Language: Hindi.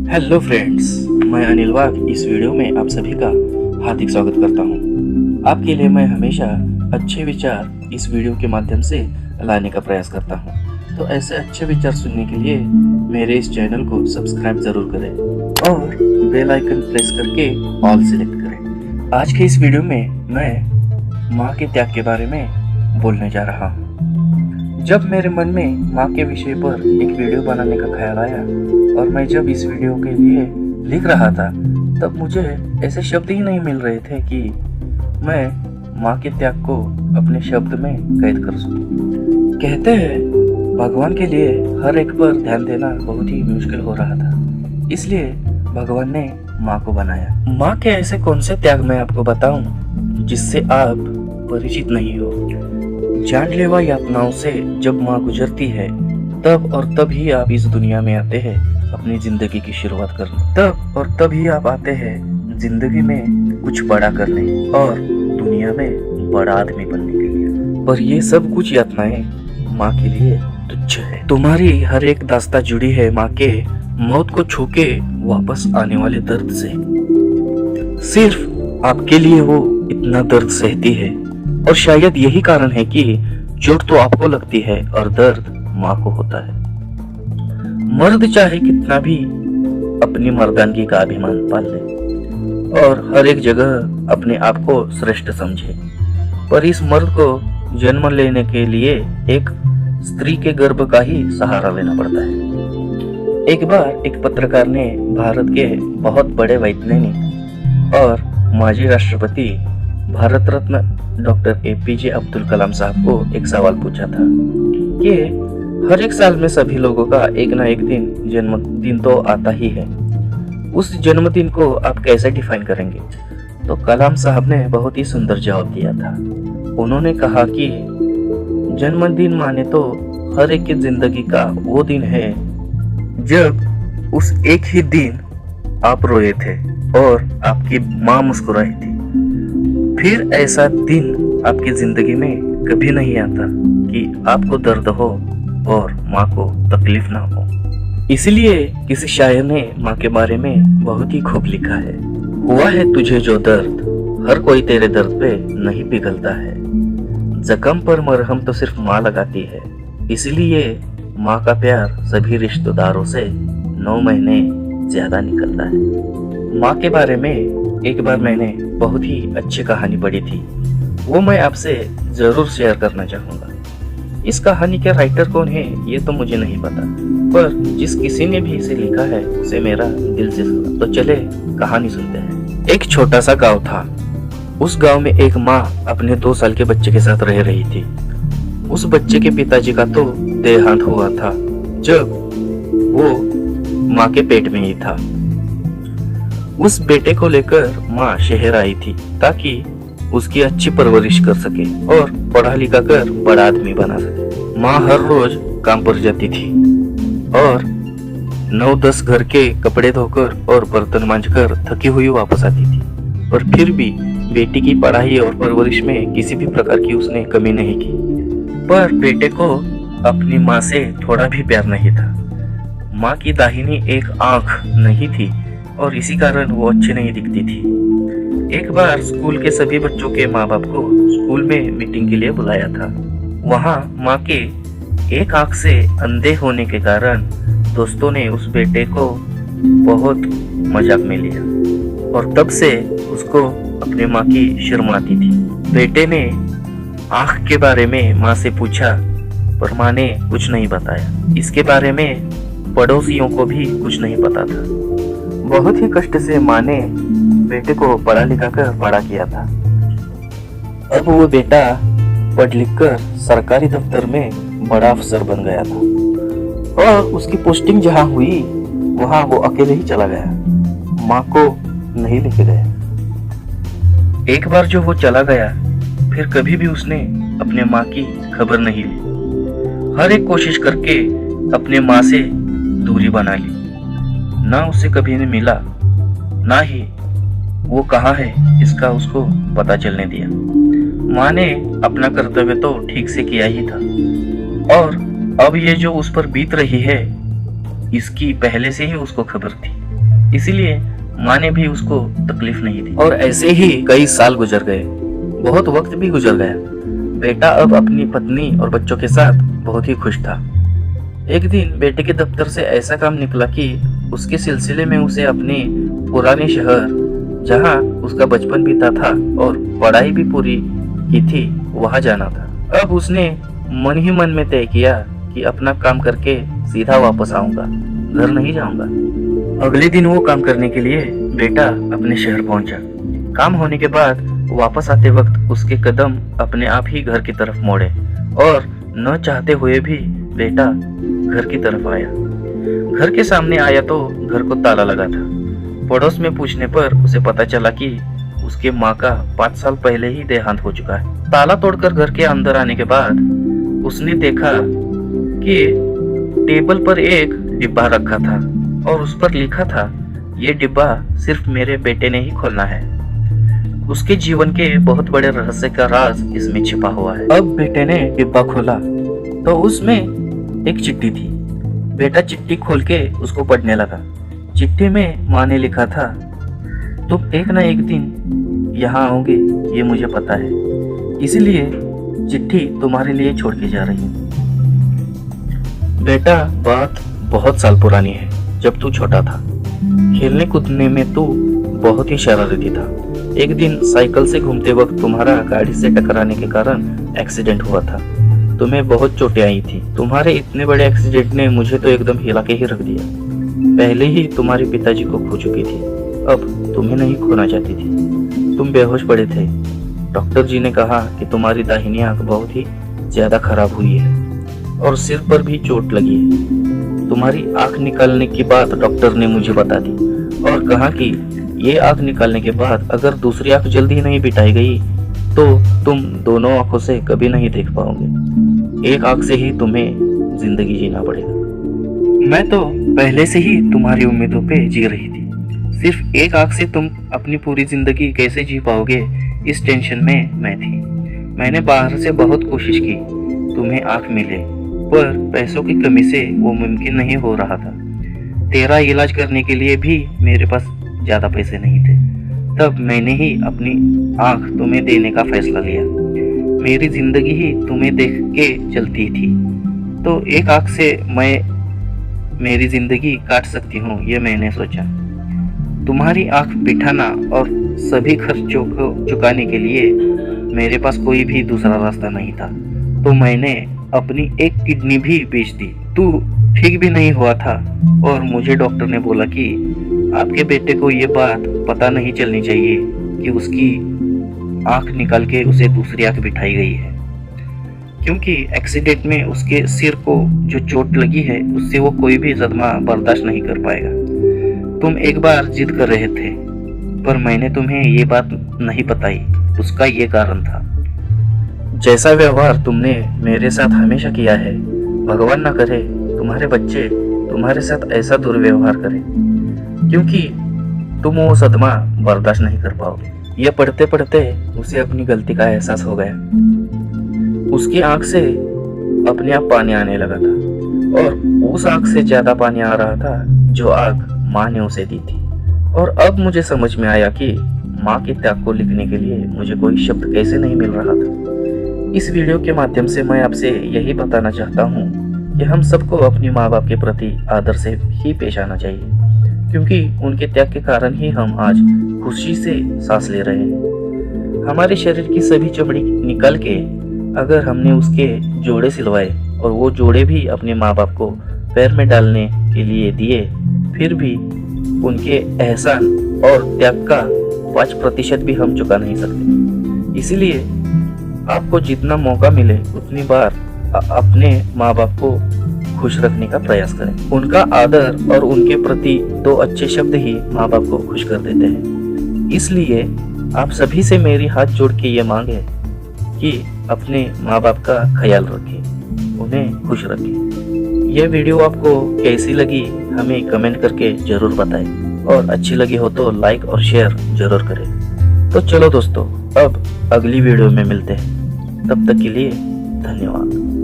हेलो फ्रेंड्स, मैं अनिल वाघ इस वीडियो में आप सभी का हार्दिक स्वागत करता हूं। आपके लिए मैं हमेशा अच्छे विचार इस वीडियो के माध्यम से लाने का प्रयास करता हूं। तो ऐसे अच्छे विचार सुनने के लिए मेरे इस चैनल को सब्सक्राइब जरूर करें और बेल आइकन प्रेस करके ऑल सिलेक्ट करें। आज के इस वीडियो में मैं माँ के त्याग के बारे में बोलने जा रहा हूँ। जब मेरे मन में माँ के विषय पर एक वीडियो बनाने का ख्याल आया और मैं जब इस वीडियो के लिए लिख रहा था तब मुझे ऐसे शब्द ही नहीं मिल रहे थे कि मैं माँ के त्याग को अपने शब्द में कैद कर सकूं। कहते हैं भगवान के लिए हर एक पर ध्यान देना बहुत ही मुश्किल हो रहा था, इसलिए भगवान ने माँ को बनाया। माँ के ऐसे कौन से त्याग मैं आपको बताऊं जिससे आप परिचित नहीं हो। जानलेवा यातनाओं से जब माँ गुजरती है तब और तब ही आप इस दुनिया में आते हैं अपनी जिंदगी की शुरुआत करने। तब और तब ही आप आते हैं जिंदगी में कुछ बड़ा करने और दुनिया में बड़ा आदमी बनने के लिए। पर ये सब कुछ यातनाएं माँ के लिए तुच्छ है। तुम्हारी हर एक दास्तां जुड़ी है माँ के मौत को छू के वापस आने वाले दर्द से। सिर्फ आपके लिए वो इतना दर्द सहती है और शायद यही कारण है कि चोट तो आपको लगती है और दर्द माँ को होता है। मर्द चाहे कितना भी अपनी मर्दानगी का अभिमान पाल ले और हर एक जगह अपने आप को श्रेष्ठ समझे, पर इस मर्द को जन्म लेने के लिए एक स्त्री के गर्भ का ही सहारा लेना पड़ता है। एक बार एक पत्रकार ने भारत के बहुत बड़े वैज्ञानिक और माजी राष्ट्रपति भारत रत्न डॉक्टर APJ अब्दुल कलाम साहब को एक सवाल पूछा था कि हर एक साल में सभी लोगों का एक ना एक दिन जन्मदिन तो आता ही है, उस जन्मदिन को आप कैसे डिफाइन करेंगे? तो कलाम साहब ने बहुत ही सुंदर जवाब दिया था। उन्होंने कहा कि जन्मदिन माने तो हर एक की जिंदगी का वो दिन है जब उस एक ही दिन आप रोए थे और आपकी माँ मुस्कुराई थी। फिर ऐसा दिन आपकी जिंदगी में कभी नहीं आता कि आपको दर्द हो और माँ को तकलीफ ना हो। इसलिए किसी शायर ने माँ के बारे में बहुत ही खूब लिखा है। हुआ है तुझे जो दर्द, हर कोई तेरे दर्द पे नहीं पिघलता है। जख्म पर मरहम तो सिर्फ माँ लगाती है, इसलिए माँ का प्यार सभी रिश्तेदारों से 9 महीने ज्यादा निकलता है। माँ के बारे में एक बार मैंने बहुत ही अच्छी कहानी पढ़ी थी, वो मैं आपसे जरूर शेयर करना चाहूंगा। इस कहानी के राइटर कौन है ये तो मुझे नहीं पता, पर जिस किसी ने भी इसे लिखा है उसे मेरा दिल से सुना। तो चले कहानी सुनते हैं। एक छोटा सा गांव था। उस गांव में एक माँ अपने 2 साल के बच्चे के साथ रह रही थी। उस बच्चे के पिताजी का तो देहांत हुआ था जब वो माँ के पेट में ही था। उस बेटे को लेकर माँ शहर आई थी ताकि उसकी अच्छी परवरिश कर सके और पढ़ा लिखा कर बड़ा आदमी बना सके। माँ हर रोज काम पर जाती थी और 9-10 घर के कपड़े धोकर और बर्तन मांजकर थकी हुई वापस आती थी, पर फिर भी बेटी की पढ़ाई और परवरिश में किसी भी प्रकार की उसने कमी नहीं की। पर बेटे को अपनी माँ से थोड़ा भी प्यार नहीं था। माँ की दाहिनी एक आंख नहीं थी और इसी कारण वो अच्छी नहीं दिखती थी। एक बार स्कूल के सभी बच्चों के माँ बाप को स्कूल में मीटिंग के लिए बुलाया था। वहाँ माँ के एक आंख से अंधे होने के कारण दोस्तों ने उस बेटे को बहुत मजाक में लिया और तब से उसको अपने माँ की शर्म आती थी। बेटे ने आंख के बारे में माँ से पूछा, पर माँ ने कुछ नहीं बताया। इसके बारे में पड़ोसियों को भी कुछ नहीं पता था। बहुत ही कष्ट से माँ ने बेटे को पढ़ा लिखा कर बड़ा किया था। अब वो बेटा पढ़ लिख कर सरकारी दफ्तर में बड़ा अफसर बन गया था और उसकी पोस्टिंग जहाँ हुई वहाँ वो अकेले ही चला गया, माँ को नहीं लेके गया। एक बार जो वो चला गया फिर कभी भी उसने अपने माँ की खबर नहीं ली। हर एक कोशिश करके अपने माँ से दूरी बना ली, ना उससे कभी ने मिला ना ही वो कहाँ है इसका उसको पता चलने दिया। माँ ने अपना कर्तव्य तो ठीक से किया ही था और अब ये जो उस पर बीत रही है इसकी पहले से ही उसको खबर थी। इसीलिए माँ ने भी उसको तकलीफ नहीं दी। और ऐसे ही कई साल गुजर गए, बहुत वक्त भी गुजर गया। बेटा अब अपनी पत्नी और बच्चों के साथ बहुत ही खुश था। एक दिन बेटे के दफ्तर से ऐसा काम निकला कि उसके सिलसिले में उसे अपने पुराने शहर, जहाँ उसका बचपन बीता था और पढ़ाई भी पूरी की थी, वहां जाना था। अब उसने मन ही मन में तय किया कि अपना काम करके सीधा वापस आऊंगा, घर नहीं जाऊंगा। अगले दिन वो काम करने के लिए बेटा अपने शहर पहुंचा। काम होने के बाद वापस आते वक्त उसके कदम अपने आप ही घर की तरफ मोड़े और न चाहते हुए भी बेटा घर की तरफ आया। घर के सामने आया तो घर को ताला लगा था। पड़ोस में पूछने पर उसे पता चला कि उसके माँ का 5 साल पहले ही देहांत हो चुका है। ताला तोड़कर घर के अंदर आने के बाद उसने देखा कि टेबल पर एक डिब्बा रखा था और उस पर लिखा था, ये डिब्बा सिर्फ मेरे बेटे ने ही खोलना है। उसके जीवन के बहुत बड़े रहस्य का राज इसमें छिपा हुआ है। अब बेटे ने डिब्बा खोला तो उसमें एक चिट्ठी थी। बेटा चिट्ठी खोल के उसको पढ़ने लगा। चिट्ठी में माँ ने लिखा था, तुम एक ना एक दिन यहाँ आओगे, ये मुझे पता है, इसलिए चिट्ठी तुम्हारे लिए छोड़ के जा रही हूँ। बेटा, बात बहुत साल पुरानी है। जब तू छोटा था, खेलने कूदने में तू बहुत ही शरारती था। एक दिन साइकिल से घूमते वक्त तुम्हारा गाड़ी से टकराने के कारण एक्सीडेंट हुआ था। तुम्हें बहुत चोटें आई थी। तुम्हारे इतने बड़े एक्सीडेंट ने मुझे तो एकदम हिला के ही रख दिया। पहले ही तुम्हारे पिताजी को खो चुकी थी, अब तुम्हें नहीं खोना चाहती थी। तुम बेहोश पड़े थे। डॉक्टर जी ने कहा कि तुम्हारी दाहिनी आंख बहुत ही ज्यादा खराब हुई है और सिर पर भी चोट लगी है। तुम्हारी आंख निकालने की बात डॉक्टर ने मुझे बता दी और कहा कि ये आंख निकालने के बाद अगर दूसरी आंख जल्दी नहीं बिठाई गई तो तुम दोनों आंखों से कभी नहीं देख पाओगे। एक आंख से ही तुम्हें जिंदगी जीना पड़ेगा। मैं तो पहले से ही तुम्हारी उम्मीदों पे जी रही थी। सिर्फ एक आंख से तुम अपनी पूरी जिंदगी कैसे जी पाओगे, इस टेंशन में मैं थी। मैंने बाहर से बहुत कोशिश की तुम्हें आंख मिले, पर पैसों की कमी से वो मुमकिन नहीं हो रहा था। तेरा इलाज करने के लिए भी मेरे पास ज्यादा पैसे नहीं थे। तब मैंने ही अपनी आंख तुम्हें देने का फैसला लिया। मेरी जिंदगी ही तुम्हें देख के चलती थी, तो एक आंख से मैं मेरी जिंदगी काट सकती हूँ, ये मैंने सोचा। तुम्हारी आंख बिठाना और सभी खर्चों को चुकाने के लिए मेरे पास कोई भी दूसरा रास्ता नहीं था, तो मैंने अपनी एक किडनी भी बेच दी। तू ठीक भी नहीं हुआ था और मुझे डॉक्टर ने बोला कि आपके बेटे को ये बात पता नहीं चलनी चाहिए कि उसकी आंख निकाल के उसे दूसरी आंख बिठाई गई है, क्योंकि एक्सीडेंट में उसके सिर को जो चोट लगी है उससे वो कोई भी सदमा बर्दाश्त नहीं कर पाएगा। तुम एक बार जिद कर रहे थे, पर मैंने तुम्हें ये बात नहीं बताई, उसका ये कारण था। जैसा व्यवहार तुमने मेरे साथ हमेशा किया है, भगवान ना करे तुम्हारे बच्चे तुम्हारे साथ ऐसा दुर्व्यवहार करें, क्योंकि तुम वो सदमा बर्दाश्त नहीं कर पाओगे। यह पढ़ते पढ़ते उसे अपनी गलती का एहसास हो गया। उसकी आंख से अपने आप पानी आने लगा था और उस आंख से ज्यादा पानी आ रहा था जो आंख माँ ने उसे दी थी। और अब मुझे समझ में आया कि माँ के त्याग को लिखने के लिए मुझे कोई शब्द कैसे नहीं मिल रहा था। इस वीडियो के माध्यम से मैं आपसे यही बताना चाहता हूँ कि हम सबको अपनी माँ बाप के प्रति आदर से ही पेश आना चाहिए, क्योंकि उनके त्याग के कारण ही हम आज खुशी से सांस ले रहे हैं। हमारे शरीर की सभी चमड़ी निकाल के अगर हमने उसके जोड़े सिलवाए और वो जोड़े भी अपने माँ बाप को पैर में डालने के लिए दिए, फिर भी उनके एहसान और त्याग का 5% भी हम चुका नहीं सकते। इसीलिए आपको जितना मौका मिले उतनी बार अपने माँ बाप को खुश रखने का प्रयास करें। उनका आदर और उनके प्रति 2 अच्छे शब्द ही माँ बाप को खुश कर देते हैं। इसलिए आप सभी से मेरी हाथ जोड़ के ये मांग है कि अपने माँ बाप का ख्याल रखें, उन्हें खुश रखें। यह वीडियो आपको कैसी लगी हमें कमेंट करके जरूर बताएं और अच्छी लगी हो तो लाइक और शेयर जरूर करें। तो चलो दोस्तों, अब अगली वीडियो में मिलते हैं। तब तक के लिए धन्यवाद।